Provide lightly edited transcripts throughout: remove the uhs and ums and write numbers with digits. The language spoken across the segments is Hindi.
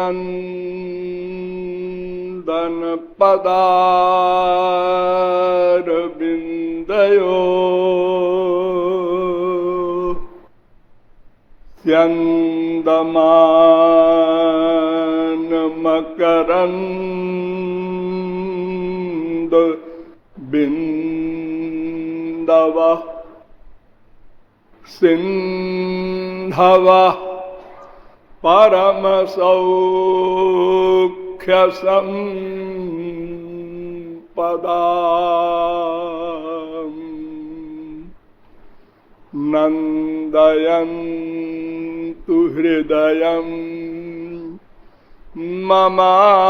नंदन पदारविंदयो स्यन्दमान मकरन्द बिन्दवः सिन्धवः परमसौख्यसम्पदा नन्दयन्तु हृदयं ममानिशम्।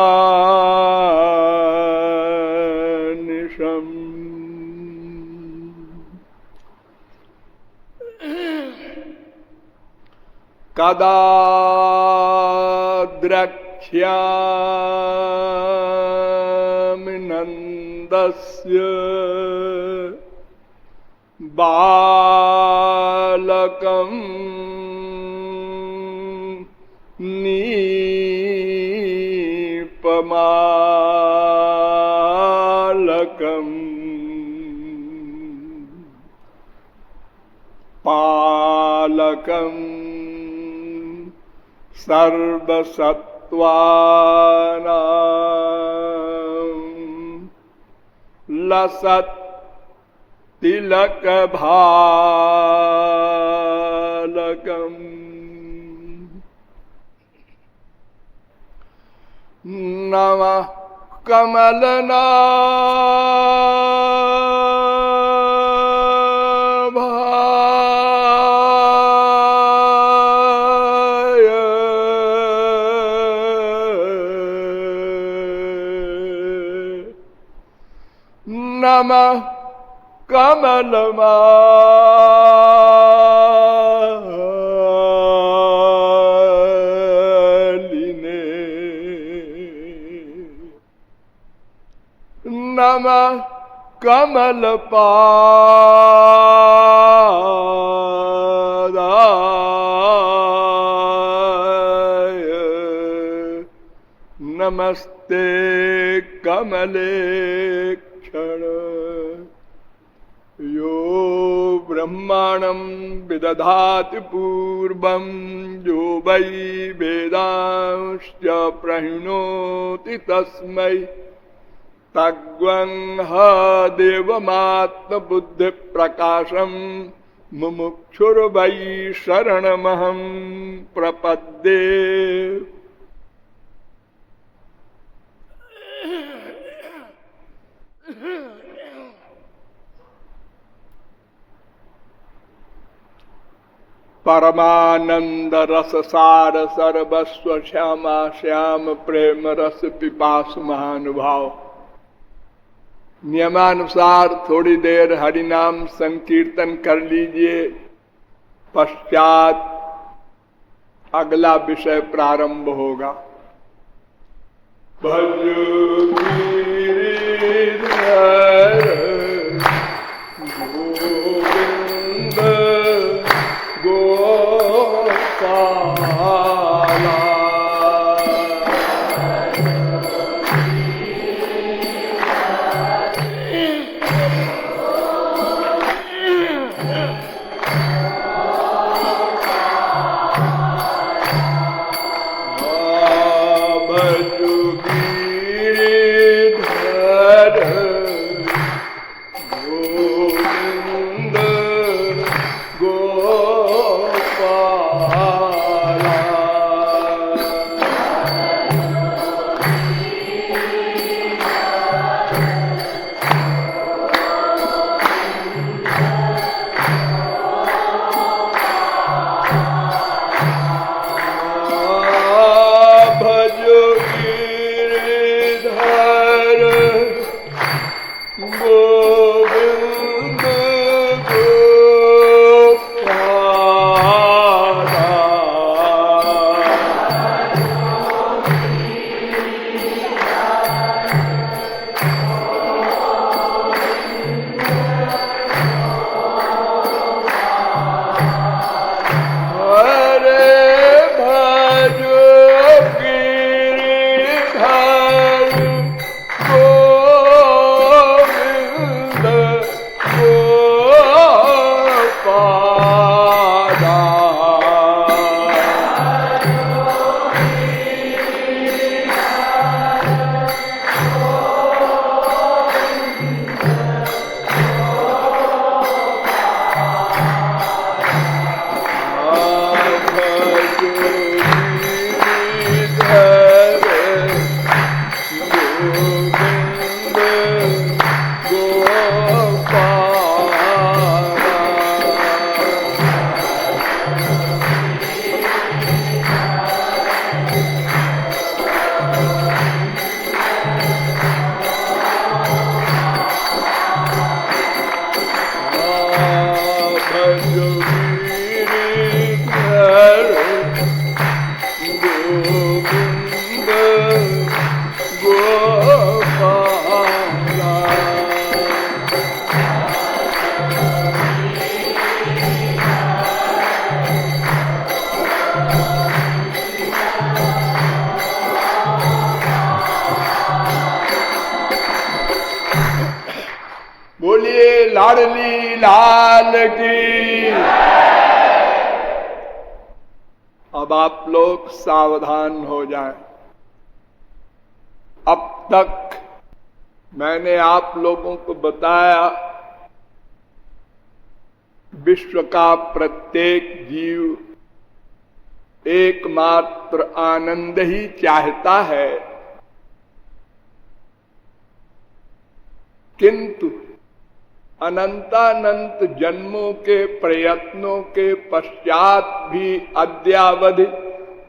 कदा द्रक्ष्यामि नन्दस्य बालकं नीपमालकं पालकं सर्वसत्त्वानां लसत् तिलकभालकम् नमः कमलनाभाय नमः कमलमालिने नमः कमलपादाय नमस्ते कमलेक्षण। यो ब्रह्माणं विदधाति पूर्वं यो वै वेदांश्च प्रहिणोति तस्मै तद्वंह देवमात्मबुद्धिप्रकाशं मुमुक्षुर्वै शरणमहं प्रपद्ये। परमानंद रस सार सर्वस्व श्यामा श्याम प्रेम रस पिपासु महानुभाव। नियमानुसार थोड़ी देर हरिनाम संकीर्तन कर लीजिए, पश्चात अगला विषय प्रारंभ होगा। भज गिरिधर गोविंद गोपाला भज गिरिधर लाडली लाल की। अब आप लोग सावधान हो जाएं। अब तक मैंने आप लोगों को बताया विश्व का प्रत्येक जीव एकमात्र आनंद ही चाहता है, किंतु अनंतानंत जन्मों के प्रयत्नों के पश्चात भी अद्यावधि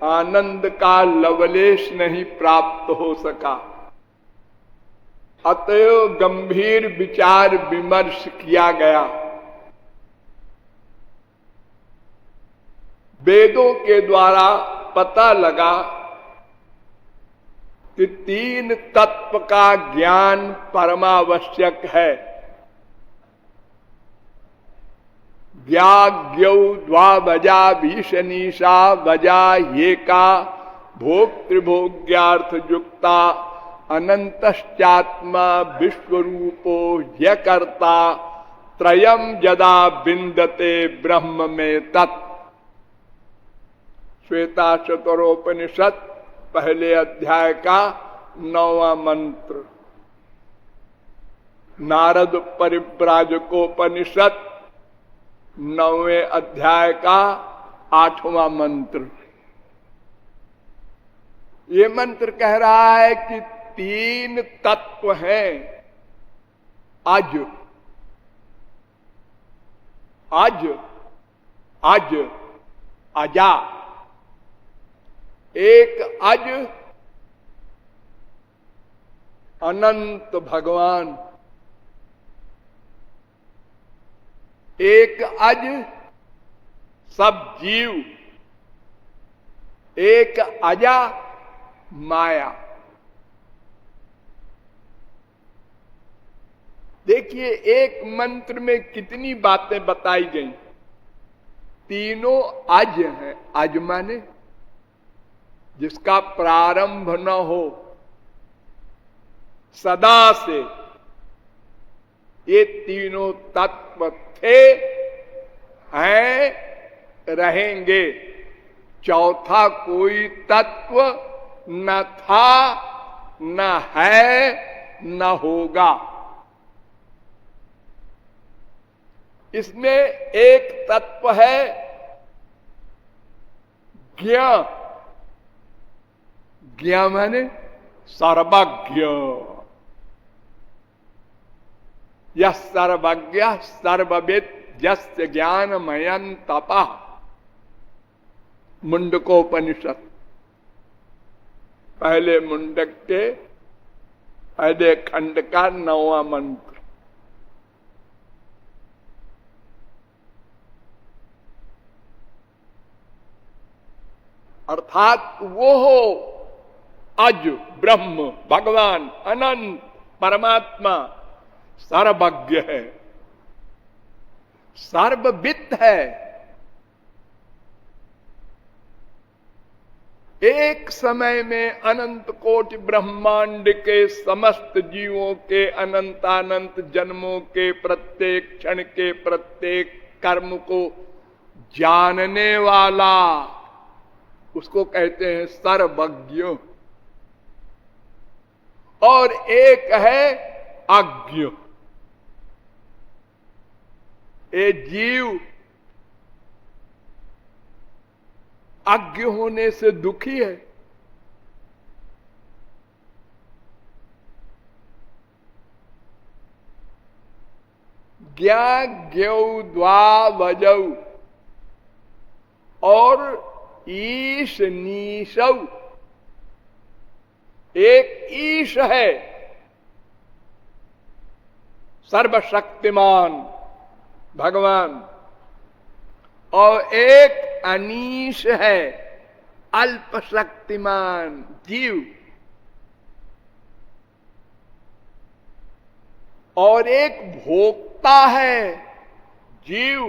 आनंद का लवलेश नहीं प्राप्त हो सका। अतएव गंभीर विचार विमर्श किया गया। वेदों के द्वारा पता लगा कि तीन तत्व का ज्ञान परमावश्यक है। ज्ञाज्ञौ द्वावजा भीषणीषा वजा ये का भोक्तृभोग्यार्थ युक्ता अनंतश्चात्मा विश्वरूपो यकर्ता त्रयम् यदा विन्दते ब्रह्म में तत्। श्वेता चतुरोपनिषद पहले अध्याय का 9वां मंत्र। नारद परिव्राजकोपनिषद 9वें अध्याय का 8वां मंत्र। ये मंत्र कह रहा है कि तीन तत्व हैं अज अज अज अजा। एक अज अनंत भगवान, एक अज सब जीव, एक अजा माया। देखिए एक मंत्र में कितनी बातें बताई गई। तीनों अज हैं। अज माने जिसका प्रारंभ न हो, सदा से ये तीनों तत्व थे, हैं, रहेंगे। चौथा कोई तत्व न था, न है, न होगा। इसमें एक तत्व है ज्ञ। ज्ञ माने सर्वज्ञ। यह सर्वज्ञ सर्वविद यस्य ज्ञानमयं तपः। मुंडकोपनिषद पहले मुंडक के पहले खंड का 9वां मंत्र। अर्थात वो हो अज ब्रह्म भगवान अनंत परमात्मा सर्वज्ञ है, सर्वविद है। एक समय में अनंत कोटि ब्रह्मांड के समस्त जीवों के अनंतानंत जन्मों के प्रत्येक क्षण के प्रत्येक कर्म को जानने वाला, उसको कहते हैं सर्वज्ञ। और एक है अज्ञ। ये जीव अज्ञ होने से दुखी है। ज्ञाज्ञौ द्वावजौ और ईश नीशौ। एक ईश है सर्वशक्तिमान भगवान, और एक अनीश है अल्प शक्तिमान जीव, और एक भोक्ता है जीव,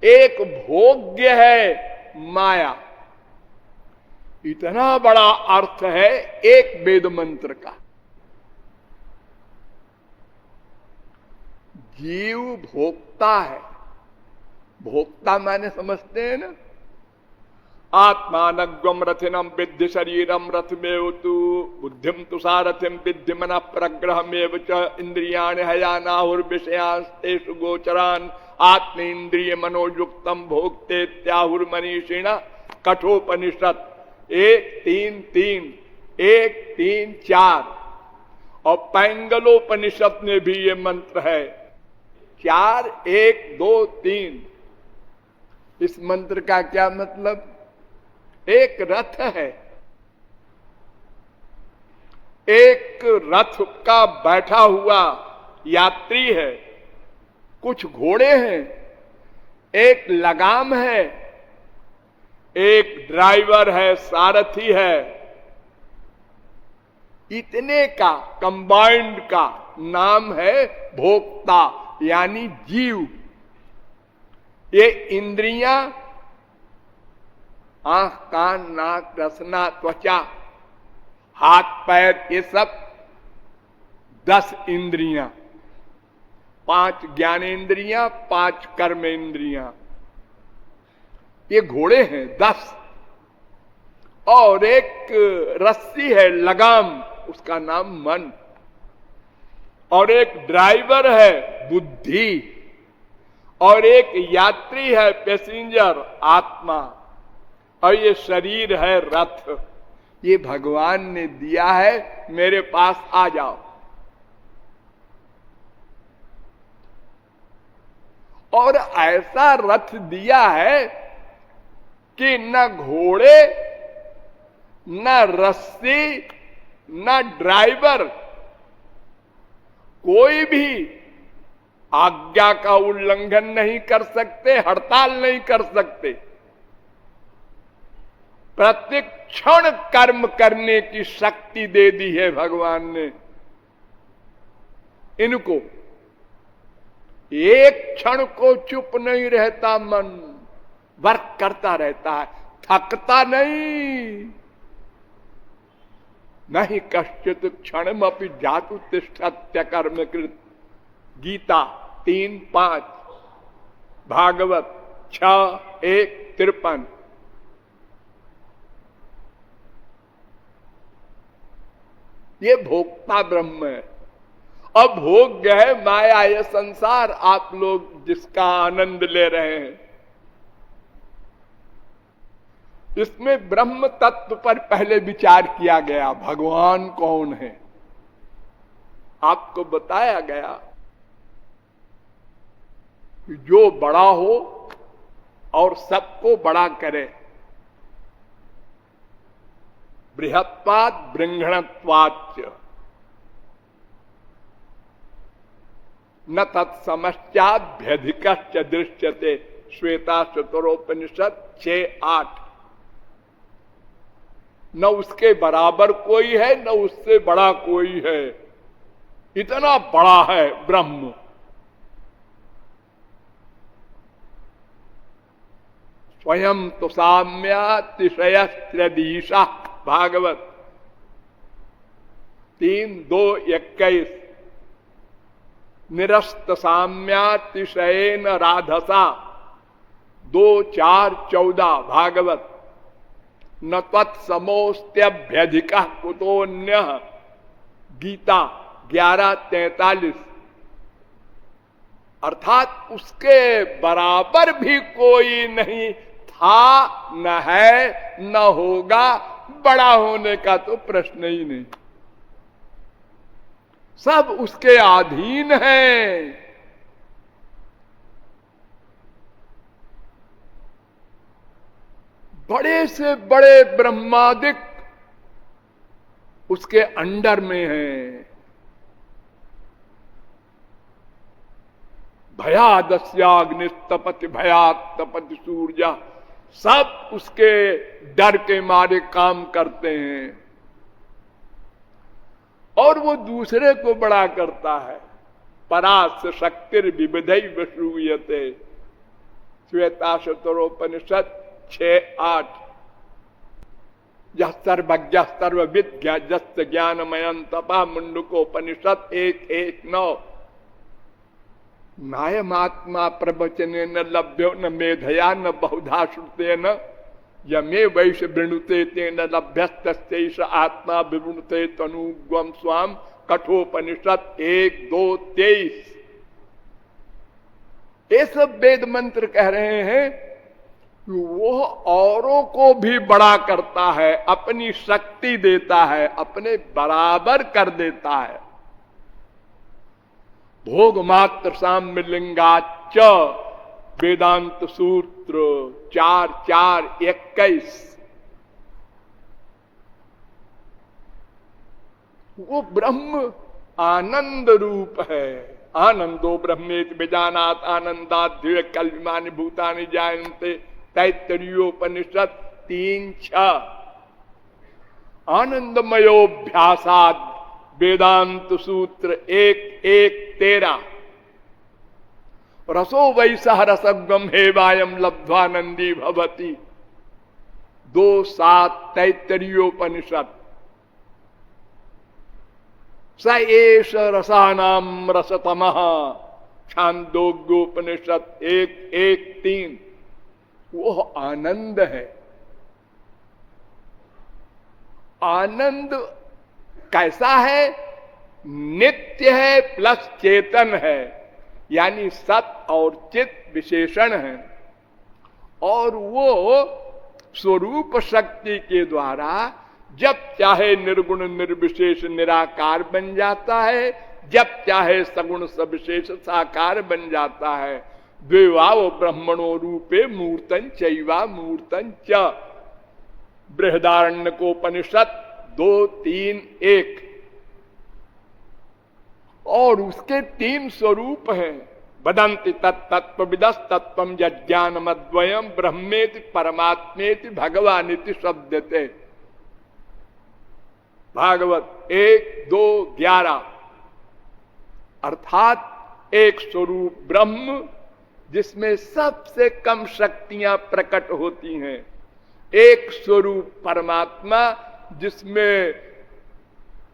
एक भोग्य है माया। इतना बड़ा अर्थ है एक वेद मंत्र का। जीव भोक्ता है। भोक्ता माने समझते हैं ना, आत्मानग्वम रथिनम विद्धि शरीरम रथमेव तु बुद्धिम तु सारथिम विद्धि मन प्रग्रहमेव च इंद्रियाणि हयानाहुर्विषयांस्तेषु गोचरान् आत्मेन्द्रिय मनोयुक्तम भोक्ते त्याहुर्मनीषिण। कठोपनिषद 1:3:3, 1:3:4 और पैंगलोपनिषद में भी ये मंत्र है 4:1-2-3। इस मंत्र का क्या मतलब? एक रथ है, एक रथ का बैठा हुआ यात्री है, कुछ घोड़े हैं, एक लगाम है, एक ड्राइवर है, सारथी है। इतने का कंबाइंड का नाम है भोक्ता, यानी जीव। ये इंद्रियां आंख, कान, नाक, रसना, त्वचा, हाथ, पैर, ये सब 10 इंद्रियां, 5 ज्ञानेन्द्रियां, 5 कर्मेंद्रियां। ये घोड़े हैं 10। और एक रस्सी है, लगाम, उसका नाम मन। और एक ड्राइवर है, बुद्धि। और एक यात्री है, पैसेंजर, आत्मा। और ये शरीर है, रथ। ये भगवान ने दिया है, मेरे पास आ जाओ। और ऐसा रथ दिया है कि न घोड़े, न रस्सी, न ड्राइवर, कोई भी आज्ञा का उल्लंघन नहीं कर सकते, हड़ताल नहीं कर सकते। प्रत्येक क्षण कर्म करने की शक्ति दे दी है भगवान ने इनको। एक क्षण को चुप नहीं रहता मन, वर्क करता रहता है, थकता नहीं। नहीं कश्चित क्षणम अपि जातु तिष्ठत्य कर्म कृत। गीता 3:5, भागवत 6:1-53। ये भोक्ता ब्रह्म है। अब भोग्य है माया, ये संसार, आप लोग जिसका आनंद ले रहे हैं। इसमें ब्रह्म तत्व पर पहले विचार किया गया, भगवान कौन है। आपको बताया गया कि जो बड़ा हो और सबको बड़ा करे। बृहत्वात् बृंघणत्वाच्च न तत्समश्चाभ्यधिकश्च दृश्यते। श्वेता चतुरोपनिषद 6:8। न उसके बराबर कोई है, न उससे बड़ा कोई है। इतना बड़ा है ब्रह्म। स्वयं तो साम्यातिशयस्त्रदीशा, भागवत 3:2-21। निरस्त साम्यातिशयेन राधसा 2:4-14, भागवत। न तत्समोस्त्यभ्यधिकः कुतोऽन्यः, गीता 11:43। अर्थात उसके बराबर भी कोई नहीं था, न है, न होगा। बड़ा होने का तो प्रश्न ही नहीं। सब उसके अधीन है। बड़े से बड़े ब्रह्मादिक उसके अंडर में हैं। भयादस्याग्निस्तपति भयात तपति सूर्या, सब उसके डर के मारे काम करते हैं। और वो दूसरे को बड़ा करता है। परास शक्तिर विविधैव श्रूयते। श्वेता शतरोपनिषद 6:8। यह सर्वज्ञ सर्वविद जस्त ज्ञानमयं तपा, मुंडकोपनिषद 1:1-9। नायमात्मा प्रवचने न लभ्यो न मेधया न बहुधा श्रुते न यमे वैश वृणुते तेन लभ्यस्तैष आत्मा विवृणुते तनुग्वम स्वाम कठोपनिषद 1-2-23। ये सब वेद मंत्र कह रहे हैं कि वो औरों को भी बड़ा करता है, अपनी शक्ति देता है, अपने बराबर कर देता है। भोग मात्र साम्य लिंगाच वेदांत सूत्र 4-4-21। वो ब्रह्म आनंद रूप है। आनंदो ब्रह्मेति विजानात आनंदाद्य कल्पमानि भूतानि जायन्ते तैत्तरीयोपनिषद 3-6। आनंदमयोभ्यासाद वेदांत सूत्र 1-1-13। रसो वैसह रसगम हेवायम लब्ध्वानंदी भवति 2-7 तैत्तरीयोपनिषद। स एष रसानाम रसतमः छांदोग्योपनिषद 1-1-3। वो आनंद है। आनंद कैसा है? नित्य है प्लस चेतन है, यानी सत और चित विशेषण है। और वो स्वरूप शक्ति के द्वारा जब चाहे निर्गुण निर्विशेष निराकार बन जाता है, जब चाहे सगुण सविशेष साकार बन जाता है। द्वेवाव ब्रह्मणो रूपे मूर्तन चैवा मूर्तन च बृहदारण्यकोपनिषद 2-3-1। और उसके 3 स्वरूप हैं। वदन्ति तत्तत्वविदस् तत्त्वं यज्ञानमद्वयम् ब्रह्मेति परमात्मेति भगवानिति शब्दते। भागवत 1-2-11। अर्थात एक स्वरूप ब्रह्म जिसमें सबसे कम शक्तियां प्रकट होती हैं, एक स्वरूप परमात्मा जिसमें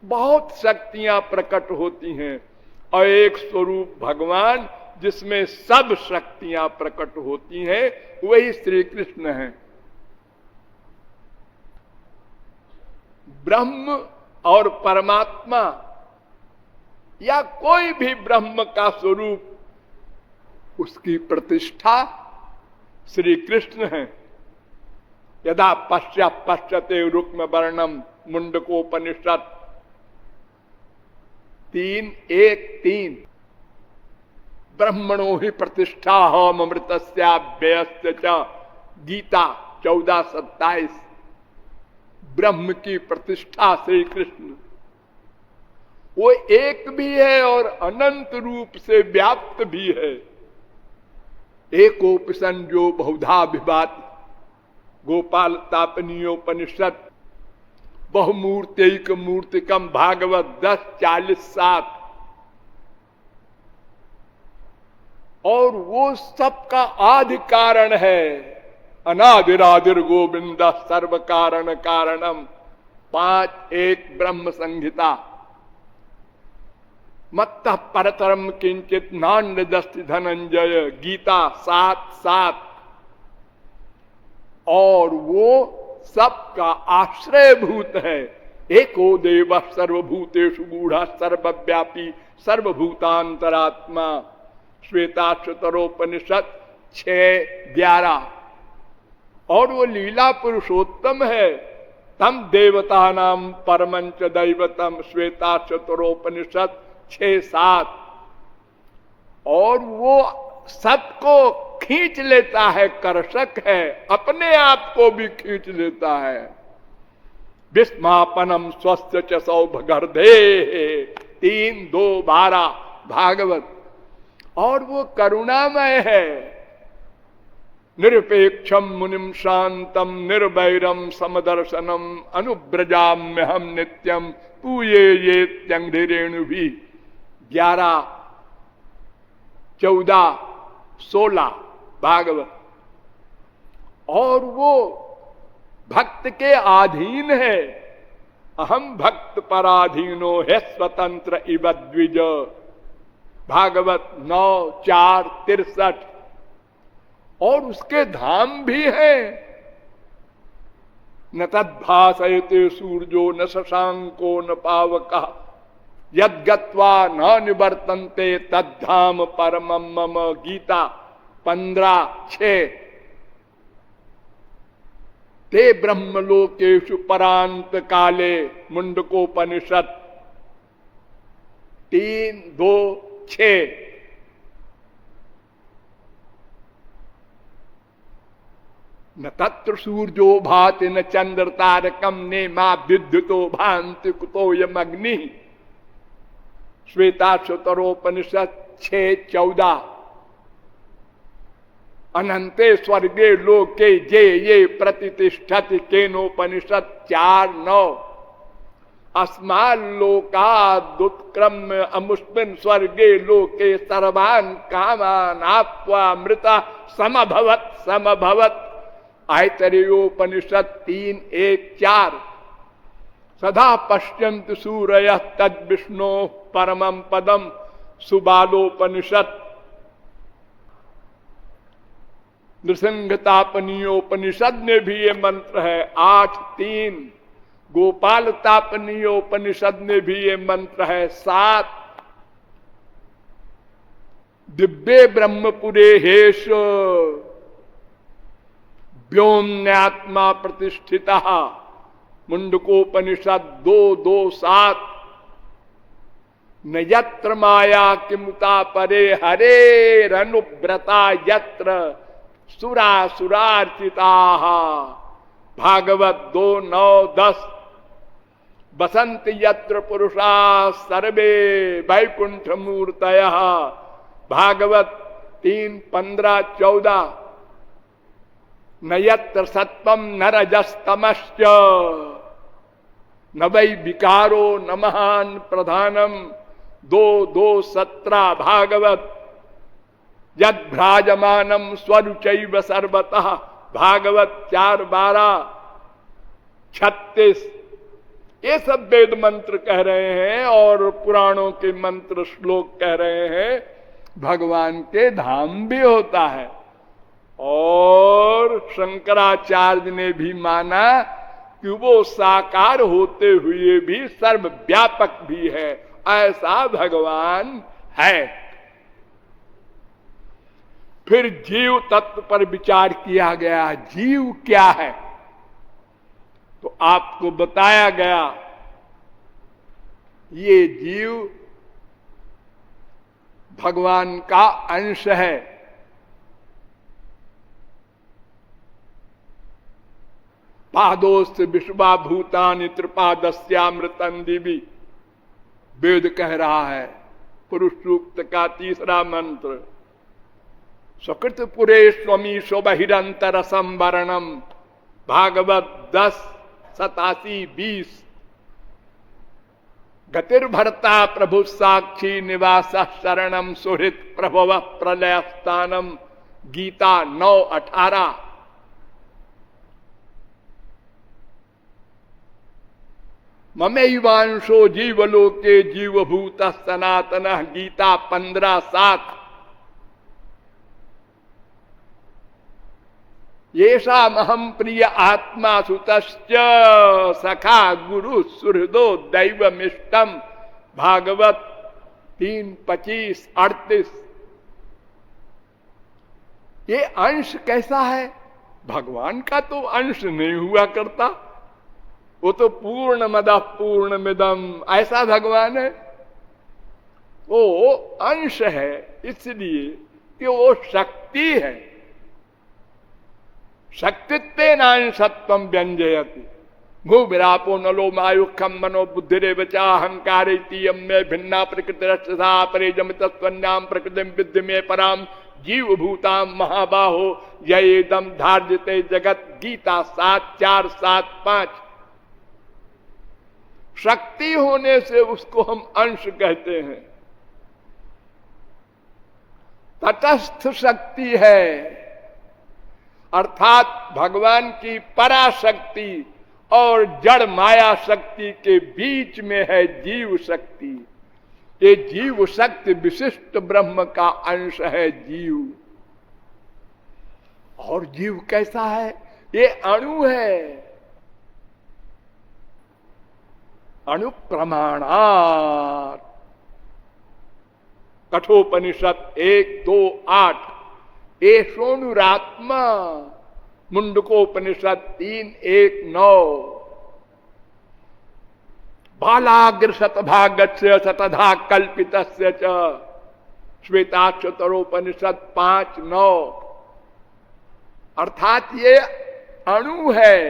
बहुत शक्तियां प्रकट होती हैं, और एक स्वरूप भगवान जिसमें सब शक्तियां प्रकट होती हैं, वही श्री कृष्ण हैं। ब्रह्म और परमात्मा या कोई भी ब्रह्म का स्वरूप, उसकी प्रतिष्ठा श्री कृष्ण है। यदा पश्यते रुक्म वर्णम मुंडकोपनिषद 3-1-3। ब्रह्मणो ही प्रतिष्ठा हम अमृतस्याव्ययस्य च गीता 14-27। ब्रह्म की प्रतिष्ठा श्री कृष्ण, वो एक भी है और अनंत रूप से व्याप्त भी है। एकोपनिषद जो बहुधा विभाति गोपाल तापनीयोपनिषद बहुमूर्तिक मूर्तिकम भागवत 10-40-7। और वो सबका आदि कारण है। अनादिरादिर गोविंद सर्व कारण कारणम 5-1 ब्रह्म संहिता। मत्तः परतरम किंचित नान्यदस्ति धनंजय गीता 7-7। और वो सबका आश्रयभूत है। एको देव सर्वभूतेषु गूढ़ सर्वव्यापी सर्वभूतांतरात्मा श्वेताश्वतरोपनिषद 6-11। और वो लीला पुरुषोत्तम है। तम देवता नाम परमंच दैवतम श्वेताश्वतरोपनिषद 6-7। और वो सबको खींच लेता है, कर्षक है, अपने आप को भी खींच लेता है। विस्मापनम स्वस्थ च सौभगर्धे 3-2-12 भागवत। और वो करुणामय है। निरपेक्षम मुनिम शांतम निर्वैरम समदर्शनम अनुब्रजाम्य हम नित्यम पूये ये त्यंगरेणु भी 11, 14, 16 भागवत। और वो भक्त के अधीन है। अहम भक्त पराधीनो है स्वतंत्र इव द्विज। भागवत 9:4-63। और उसके धाम भी हैं। न तद्भासयते सूर्यो न शशांको न पावकः यद्गत्वा न निवर्तन्ते तद्धाम परमं मम। गीता 15:6। ते ब्रह्मलोकेषु परांत काले, मुंडकोपनिषद 3:2-6। न तत्र सूर्यो भाति न चंद्र तारकम नेमा विद्युतो भांति कुतोयम अग्नि। श्वेताश्वतरोपनिषद 6:14। अनंते स्वर्गे लोके जे ये प्रतिष्ठति केनोपनिषद 4:9। अस्माल्लोकादुत्क्रम्य अमुष्मिन् स्वर्गे लोके सर्वान् कामान् आप्त्वा मृता समभवत् समभवत्। ऐतरेयोपनिषद 3:1-4। सदा पश्यन्ति सूरयः तद्विष्णोः परमं पदम। सुबालोपनिषद। नृसिंहतापनीयोपनिषद में भी ये मंत्र है 8:3। गोपाल तापनीयोपनिषद में भी ये मंत्र है 7। दिव्ये ब्रह्मपुरे हेश व्योम्यात्मा प्रतिष्ठिता। मुंडकोपनिषद 2:2-7। न यत्र माया किमुता परे हरेरनुव्रता यत्र सुरासुरार्चिता। भागवत 2:9-10। बसंत यत्र पुरुषा सर्वे वैकुंठ मूर्तयः। भागवत 3:15-14। न यत्र सत्वं न रजस्तमश्च न वै विकारो न महान प्रधानम। 2:17। भागवत यद्भ्राजमानम स्वरुचैव सर्वतः। भागवत 4:12-36। ये सब वेद मंत्र कह रहे हैं और पुराणों के मंत्र श्लोक कह रहे हैं भगवान के धाम भी होता है। और शंकराचार्य ने भी माना कि वो साकार होते हुए भी सर्वव्यापक भी है। ऐसा भगवान है। फिर जीव तत्व पर विचार किया गया। जीव क्या है? तो आपको बताया गया ये जीव भगवान का अंश है। पादोस्त विश्वाभूतानि त्रिपादस्यामृतं दिवि। वेद कह रहा है पुरुष सूक्त का 3रा मंत्र। सकृत पुरे स्वमी स्वबहिरंतर संवरणम। भागवत 10:87-20। गतिर्भर्ता प्रभु साक्षी निवास शरणम सुहृत प्रभव प्रलय स्थानम। गीता 9:18। ममैवांशो जीवलोके जीवभूत सनातन। गीता 15:7। येषामहं प्रिय आत्मा सुतश्च सखा गुरु सुहृदो दैवमिष्टम। भागवत 3:25-38। ये अंश कैसा है? भगवान का तो अंश नहीं हुआ करता। वो तो पूर्णमदः पूर्णमिदं ऐसा भगवान है। वो अंश है इसलिए कि वो शक्ति है। शक्तित्वेनांशत्वं व्यंजयति। भूविरापो नलो मायुखम मनो बुद्धिरेव चाहंकारेतीयं मे भिन्ना प्रकृतिरक्षसा परेजमितस्त्वन्यां प्रकृतिं विद्धि मे पराम। जीव भूतां महाबाहो ययेदं धार्यते जगत। गीता 7:4-7-5। शक्ति होने से उसको हम अंश कहते हैं। तटस्थ शक्ति है अर्थात भगवान की पराशक्ति और जड़ माया शक्ति के बीच में है जीव शक्ति। ये जीव शक्ति विशिष्ट ब्रह्म का अंश है जीव। और जीव कैसा है? ये अणु है, अणु प्रमाणात। कठोपनिषद 1-2-8, ये सोनुरात्मा। मुंडकोपनिषद 3-1-9, बालाग्र शतभागस्य शतधा कल्पितस्य च। श्वेताक्षतरोपनिषद 5-9। अर्थात ये अणु है,